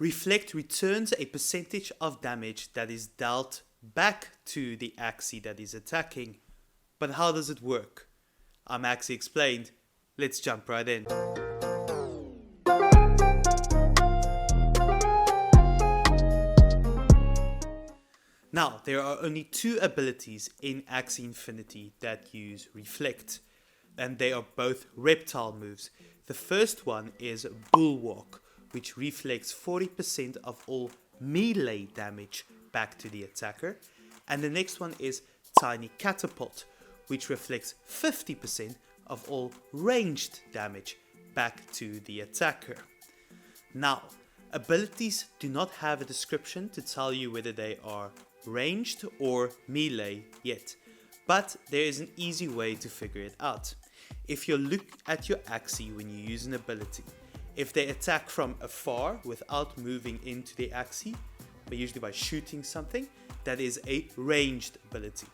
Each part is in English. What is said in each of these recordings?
Reflect returns a percentage of damage that is dealt back to the Axie that is attacking. But how does it work? I'm Axie Explained. Let's jump right in. Now, there are only two abilities in Axie Infinity that use Reflect, and they are both reptile moves. The first one is Bulwark, which reflects 40% of all melee damage back to the attacker, and the next one is Tiny Catapult, which reflects 50% of all ranged damage back to the attacker. Now, abilities do not have a description to tell you whether they are ranged or melee yet, but there is an easy way to figure it out. If you look at your Axie when you use an ability, if they attack from afar without moving into the Axie, but usually by shooting something, that is a ranged ability.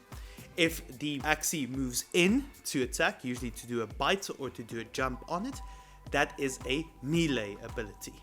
If the Axie moves in to attack, usually to do a bite or to do a jump on it, that is a melee ability.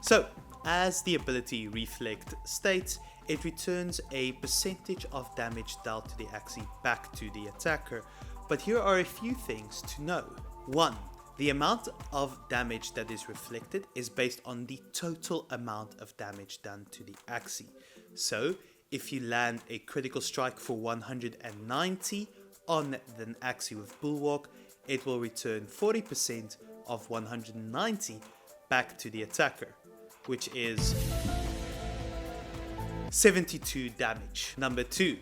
So, as the ability Reflect states, it returns a percentage of damage dealt to the Axie back to the attacker. But here are a few things to know. 1. The amount of damage that is reflected is based on the total amount of damage done to the Axie. So, if you land a critical strike for 190 on the Axie with Bulwark, it will return 40% of 190 back to the attacker, which is 72 damage. Number 2,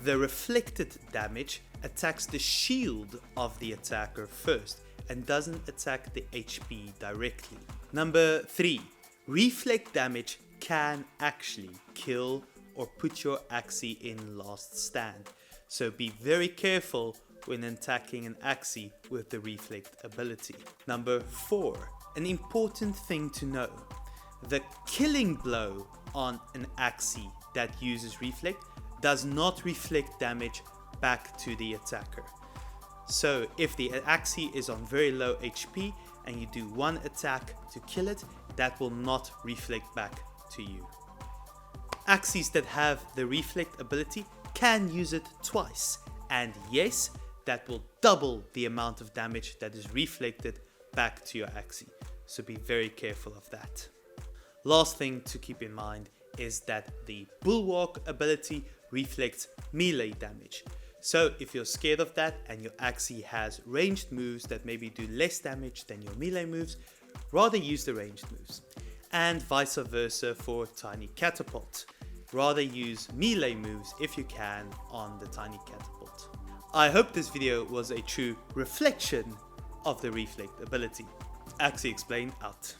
the reflected damage attacks the shield of the attacker first and doesn't attack the HP directly. Number 3, reflect damage can actually kill or put your Axie in last stand, so be very careful when attacking an Axie with the reflect ability. Number 4, an important thing to know. The killing blow on an Axie that uses reflect does not reflect damage back to the attacker. So if the Axie is on very low HP and you do one attack to kill it, that will not reflect back to you. Axies that have the reflect ability can use it twice, and yes, that will double the amount of damage that is reflected back to your Axie. So be very careful of that. Last thing to keep in mind is that the Bulwark ability reflects melee damage. So if you're scared of that and your Axie has ranged moves that maybe do less damage than your melee moves, rather use the ranged moves. And vice versa for Tiny Catapult. Rather use melee moves if you can on the Tiny Catapult. I hope this video was a true reflection of the reflect ability. Axie Explained out.